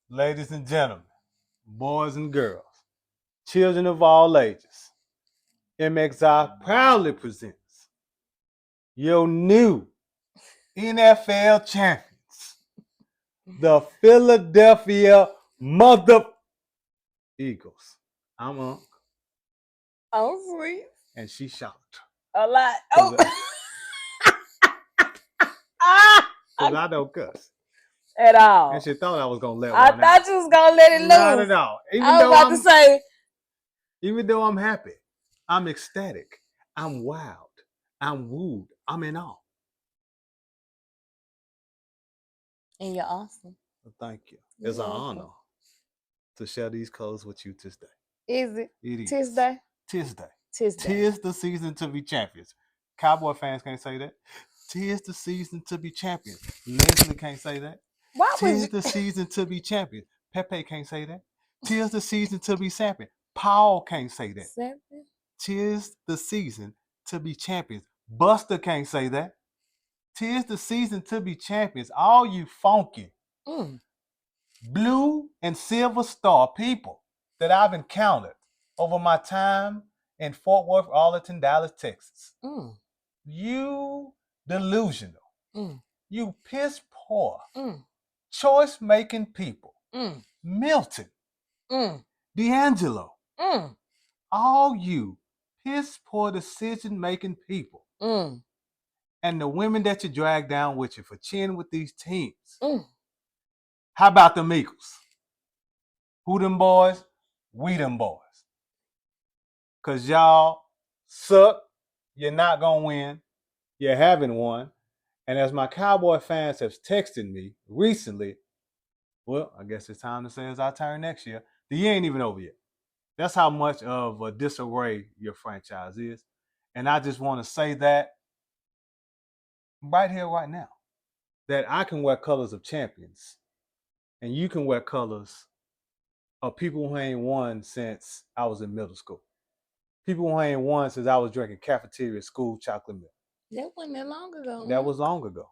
ladies and gentlemen, boys and girls, children of all ages, MXI proudly presents your new NFL champions, the Philadelphia Mother Eagles. I'm Unc, Oh, sweet. and she shocked. A lot. Oh. Because I don't cuss. At all. And she thought I was going to let I one thought out. you was going to let it loose. Not at all. I was about to say. Even though I'm happy, I'm ecstatic, I'm wild, I'm wooed, I'm in awe. And you're awesome. Well, thank you. It's an honor to share these colors with you today. Is it? It is. Tuesday? Tuesday. Tuesday. Tis the season to be champions. Cowboy fans can't say that. Tis the season to be champions. Leslie can't say that. Why Tis the season to be champions. Pepe can't say that. Tis the season to be champions. Paul can't say that. Seven? Tis the season to be champions. Buster can't say that. Tis the season to be champions. All you funky, blue and silver star people that I've encountered over my time in Fort Worth, Arlington, Dallas, Texas. You delusional. You piss poor. Choice making people. Milton. D'Angelo. All you piss poor decision making people. And the women that you drag down with you for cheering with these teams. How about the Eagles? Who them boys? We them boys. Because y'all suck. You're not going to win. You haven't won. And as my Cowboy fans have texted me recently, well, I guess it's time to say it's our turn next year. The year ain't even over yet. That's how much of a disarray your franchise is. And I just want to say that right here, right now, that I can wear colors of champions and you can wear colors of people who ain't won since I was in middle school. People who ain't won since I was drinking cafeteria school chocolate milk. That wasn't that long ago. That was long ago.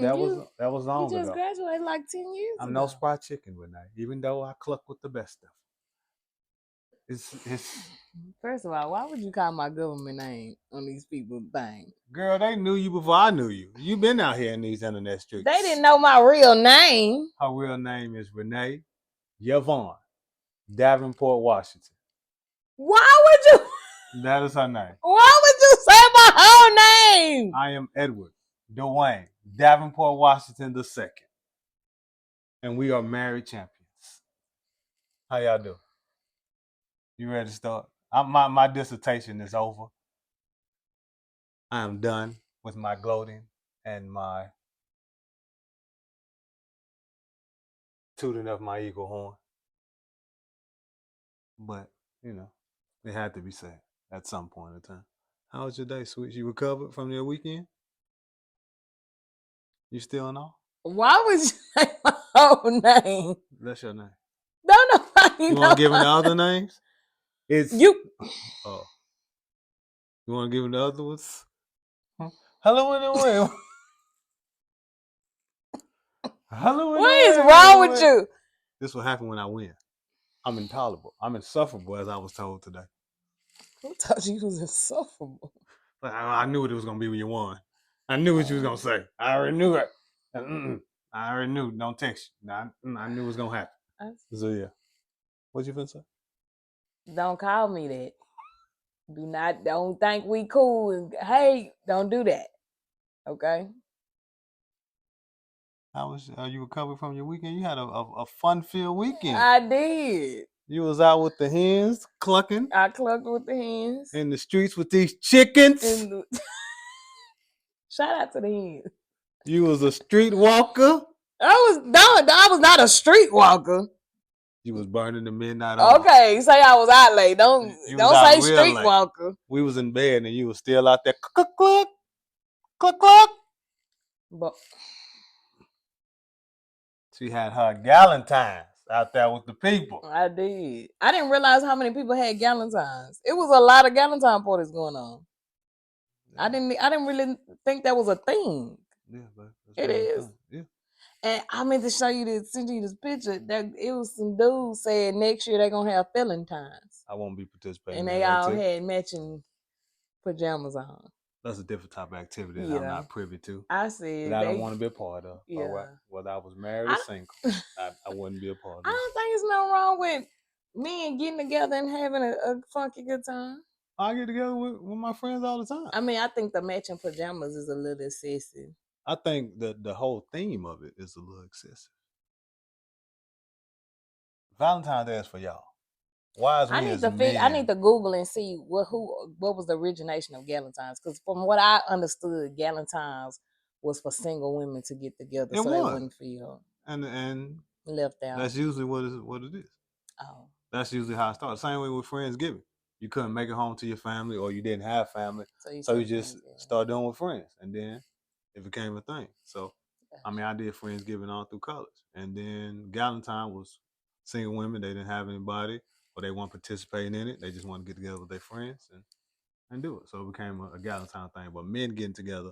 That was long ago. You just graduated like 10 years ago. I'm no spry chicken, Renee, even though I cluck with the best stuff. It's First of all, why would you call my government name on these people's things? Girl, they knew you before I knew you. You've been out here in these internet streets. They didn't know my real name. Her real name is Renee Yvonne Davenport, Washington. Why would you? That is her name. Why would you say my whole name? I am Edward Dwayne Davenport, Washington II. And we are married champions. How y'all doing? You ready to start? My dissertation is over. I am done with my gloating and my tooting of my eagle horn. But, you know, it had to be said at some point in time. How was your day, sweet? You recovered from your weekend? You still in awe? Why would you say my whole name? That's your name. Don't nobody You want to give him the other names? It's you. Oh. You want to give him the other ones? Hello in the way. Hello in the way. What is wrong with you? This will happen when I win. I'm intolerable. I'm insufferable, as I was told today. Who told you was insufferable? But I knew what it was going to be when you won. I knew what you was going to say. I already knew it. I already knew. Don't text you. I knew it was going to happen. So, yeah. What you finna say? Don't call me that. Don't think we cool. And, hey, don't do that. Okay? How was you recovered from your weekend? You had a fun-filled weekend. I did. You was out with the hens, clucking. I clucked with the hens. In the streets with these chickens. Shout out to the hens. You was a street walker. I was not a street walker. You was burning the midnight oil. Okay, say I was out late. Don't say street late. Walker. We was in bed and you was still out there. Cluck, cluck, cluck, cluck. But she had her galentines out there with the people. I did. I didn't realize how many people had galentines. It was a lot of galentine parties going on. Yeah. I didn't really think that was a thing. Yeah, but it is. Yeah. And I meant to show you this, send you this picture. That it was some dudes saying next year they're gonna have Valentine's. I won't be participating. And in they that all activity. had matching pajamas on. That's a different type of activity that I'm not privy to. I said that I don't want to be a part of. Yeah. Whether I was married or single, I wouldn't be a part of I it. don't think there's nothing wrong with men getting together and having a funky good time. I get together with my friends all the time. I mean, I think the matching pajamas is a little excessive. I think the whole theme of it is a little excessive. Valentine's Day is for y'all. Why is I need to Google and see what was the origination of Galentine's, because from what I understood, Galentine's was for single women to get together so they wouldn't feel and left out. That's usually what it is. Oh, that's usually how it starts. Same way with Friendsgiving. You couldn't make it home to your family, or you didn't have family, so you just start doing with friends, and then it became a thing. So, I mean, I did Friendsgiving all through college, and then Galentine was single women. They didn't have anybody, or they weren't participating in it. They just wanted to get together with their friends and do it. So it became a Galentine thing. But men getting together,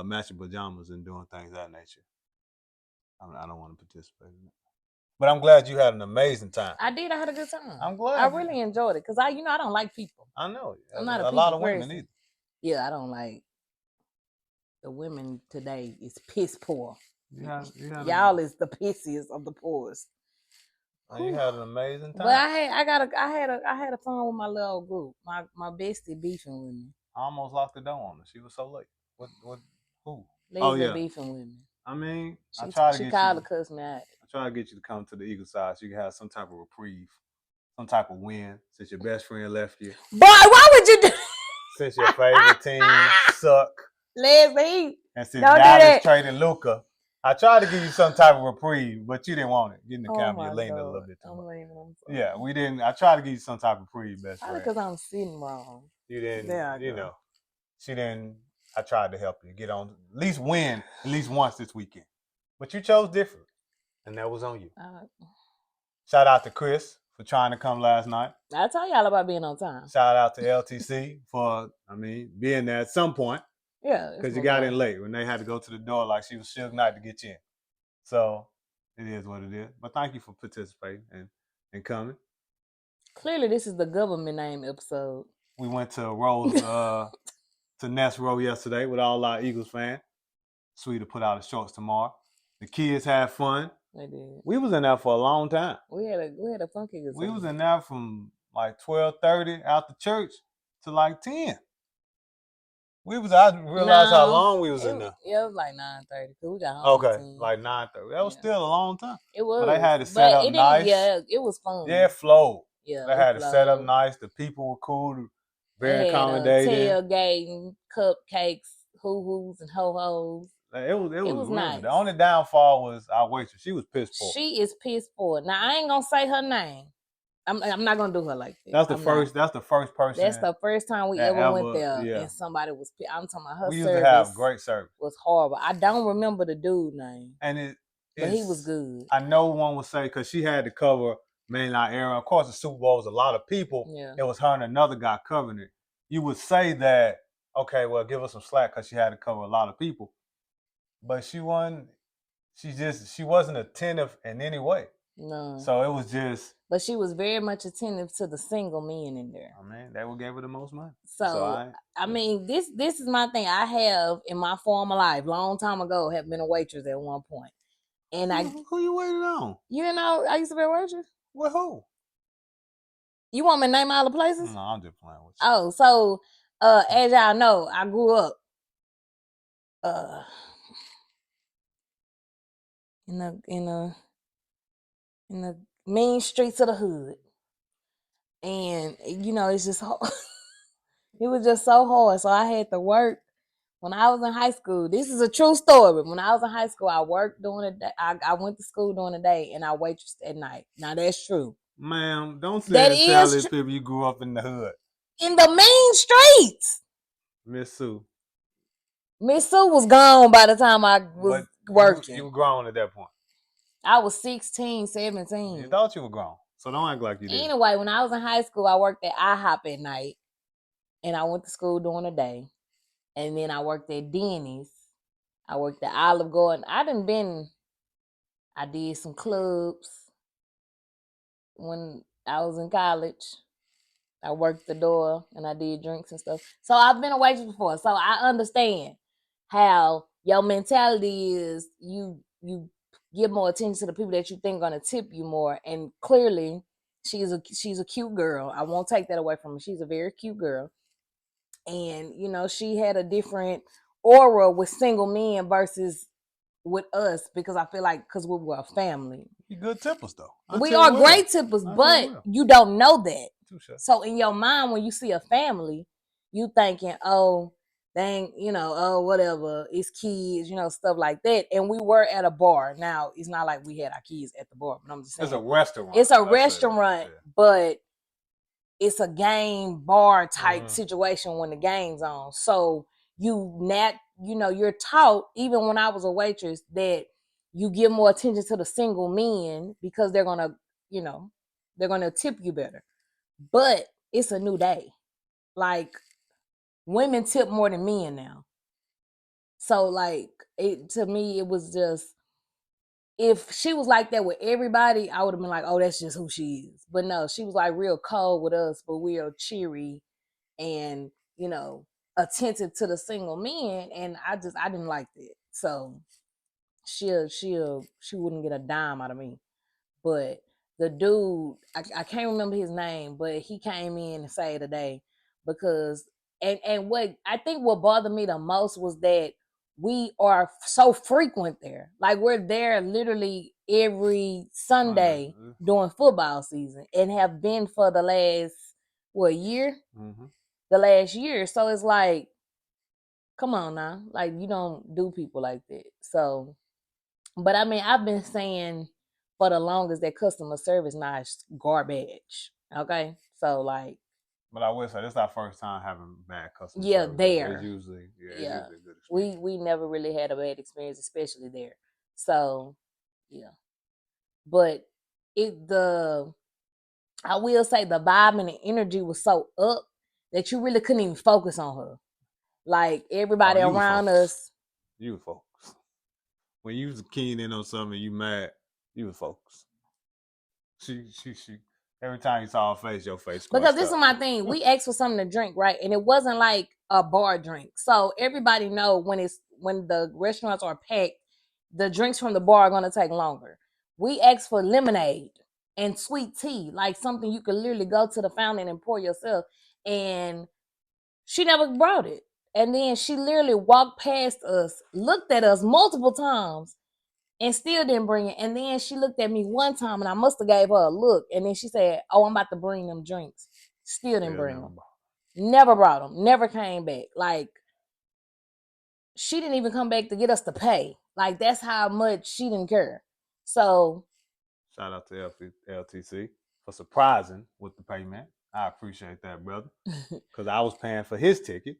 matching pajamas and doing things of that nature, I don't want to participate in it. But I'm glad you had an amazing time. I did. I had a good time. I'm glad. I really enjoyed it because I don't like people. I know. I'm not a lot of women either. Yeah, I don't like the women today. Is piss poor. Y'all is the pissiest of the poorest. You had an amazing time. But I had a fun with my little group. My bestie beefing with me. I almost locked the door on her. She was so late. What? Who? Leslie beefing with me. I mean, she called to cuss me out. I tried to get you to come to the Eagle side so you can have some type of reprieve, some type of win since your best friend left you. Boy, why would you do? Since your favorite team suck. Leslie, and since Dallas traded Luka. I tried to give you some type of reprieve, but you didn't want it. Get in the camera, you leaned a little bit too much. Yeah, we didn't. I tried to give you some type of reprieve, best friend. Probably because I'm sitting wrong. You didn't. She didn't. I tried to help you get on, at least win at least once this weekend, but you chose different, and that was on you. Shout out to Chris for trying to come last night. I told y'all about being on time. Shout out to LTC for, being there at some point. Yeah, because you got in late when they had to go to the door like she was Suge Knight to get you in. So it is what it is. But thank you for participating and coming. Clearly, this is the government name episode. We went to Rose to Nest Row yesterday with all our Eagles fans. Sweet to put out the shorts tomorrow. The kids had fun. They did. We was in there for a long time. We had a funky good time. We was in there from like 12:30 out the church to like 10. I realized how long we was in there. Yeah, it was like 9:30 because we got home. Okay, like 9:30. That was still a long time. It was. But they had it set up nice. Yeah, it was fun. Yeah, it flowed. Yeah, they had it set up nice. The people were cool, very accommodating. Tailgating, cupcakes, hoo-hoos, and ho-hos. It was nice. The only downfall was our waitress. She was piss poor. She is piss poor. Now I ain't gonna say her name. I'm not gonna do her like that. That's the first person. That's the first time we ever went there, and somebody was. I'm talking about her. We used to have great service. Was horrible. I don't remember the dude name, but he was good. I know one would say because she had to cover mainly our area. Of course, the Super Bowl was a lot of people. Yeah. It was her and another guy covering it. You would say that, okay, well, give her some slack because she had to cover a lot of people, but she wasn't. She wasn't attentive in any way. No. So it was just. But she was very much attentive to the single men in there. They gave her the most money. So this is my thing. I have in my former life, long time ago, have been a waitress at one point. And who you waited on? You know, I used to be a waitress. With who? You want me to name all the places? No, I'm just playing with you. Oh, so as y'all know, I grew up in the mean streets of the hood. And, it's just hard. It was just so hard. So I had to work when I was in high school. This is a true story. When I was in high school, I worked during the day. I went to school during the day and I waitressed at night. Now, that's true. Ma'am, don't say tell these people you grew up in the hood. In the mean streets. Miss Sue was gone by the time I was working. You were grown at that point. I was 16, 17. You thought you were grown. So don't act like you did. Anyway, when I was in high school, I worked at IHOP at night. And I went to school during the day. And then I worked at Denny's. I worked at Olive Garden. I done been I did some clubs when I was in college. I worked the door and I did drinks and stuff. So I've been a waitress before. So I understand how your mentality is you give more attention to the people that you think are gonna tip you more. And clearly she's a cute girl. I won't take that away from her. She's a very cute girl. And she had a different aura with single men versus with us, because I feel like because we were a family. You good tippers though. We are great tippers, but you don't know that. So in your mind, when you see a family, you thinking, oh, dang, oh, whatever, it's kids, stuff like that. And we were at a bar. Now, it's not like we had our kids at the bar, but I'm just saying. It's a restaurant. It's a restaurant, but it's a game bar type situation when the game's on. So you're taught, even when I was a waitress, that you give more attention to the single men because they're gonna tip you better. But it's a new day. Like, women tip more than men now. So like, to me, it was just, if she was like that with everybody, I would have been like, oh, that's just who she is. But no, she was like real cold with us, but real cheery and attentive to the single men. And I didn't like that. So she wouldn't get a dime out of me. But the dude, I can't remember his name, but he came in and saved the day, because and what I think what bothered me the most was that we are so frequent there. Like, we're there literally every Sunday during football season, and have been for the last year? Mm-hmm. The last year. So it's like, come on now. Like, you don't do people like that. So, but I mean, I've been saying for the longest that customer service now is garbage. Okay? So like, but I will say this is our first time having bad customer service. It's usually it's usually a good experience. We never really had a bad experience, especially there. So yeah. But I will say the vibe and the energy was so up that you really couldn't even focus on her. Like, everybody around us. You folks. When you was keying in on something, you mad, you was focused. She. Every time you saw her face, your face. Because this is my thing. We asked for something to drink, right? And it wasn't like a bar drink. So everybody know when the restaurants are packed, the drinks from the bar are gonna take longer. We asked for lemonade and sweet tea, like something you could literally go to the fountain and pour yourself. And she never brought it. And then she literally walked past us, looked at us multiple times, and still didn't bring it. And then she looked at me one time, and I must have gave her a look. And then she said, oh, I'm about to bring them drinks. Still didn't bring them. Never brought them. Never came back. Like, she didn't even come back to get us to pay. Like, that's how much she didn't care. So, shout out to LTC for surprising with the payment. I appreciate that, brother. Because I was paying for his ticket.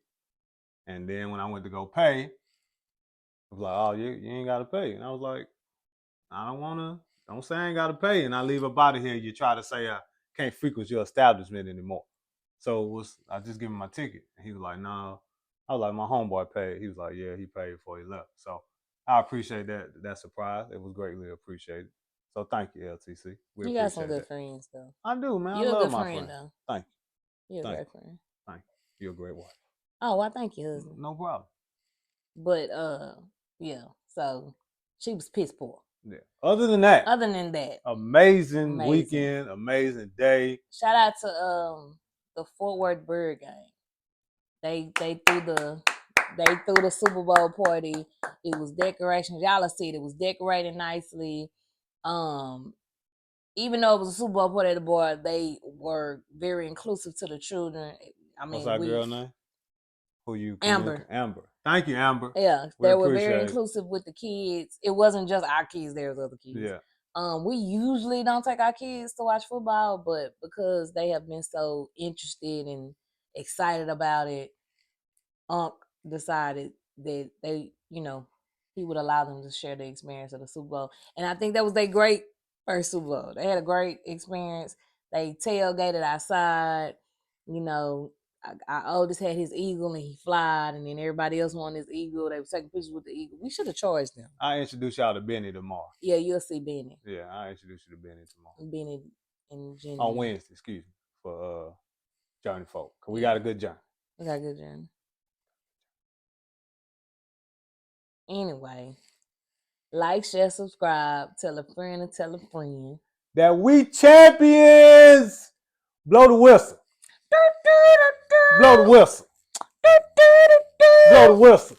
And then when I went to go pay, it was like, oh, you ain't got to pay. And I was like, I don't say I ain't got to pay. And I leave up out of here, you try to say I can't frequent your establishment anymore. So I just give him my ticket. And he was like, no. I was like, my homeboy paid. He was like, yeah, he paid before he left. So I appreciate that surprise. It was greatly appreciated. So thank you, LTC. You got some good friends, though. I do, man. You're I love a good my friend, friends. though. Thank you. You're a great friend. Thank you. You're a great wife. Oh, well, thank you, husband. No problem. But yeah. So she was piss poor. Yeah. Other than that, amazing weekend, amazing day. Shout out to the Fort Worth Bird game. They threw the Super Bowl party. It was decorations. Y'all will see it. It was decorated nicely. Even though it was a Super Bowl party at the bar, they were very inclusive to the children. I mean, what's our girl name? Who you? Amber. Amber. Thank you, Amber. Yeah, they were very inclusive with the kids. It wasn't just our kids; there was other kids. Yeah. We usually don't take our kids to watch football, but because they have been so interested and excited about it, Unc decided that he would allow them to share the experience of the Super Bowl. And I think that was their great first Super Bowl. They had a great experience. They tailgated outside. our oldest had his eagle and he flied, and then everybody else wanted his eagle. They were taking pictures with the eagle. We should have charged them. I'll introduce y'all to Benny tomorrow. Yeah, you'll see Benny. Yeah, I'll introduce you to Benny tomorrow. Benny and Jenny. On Wednesday, excuse me, for Journey Folk. Cause we got a good journey. We got a good journey. Anyway, like, share, subscribe, tell a friend and tell a friend. That we champions! Blow the whistle. Blow the whistle. Blow the whistle.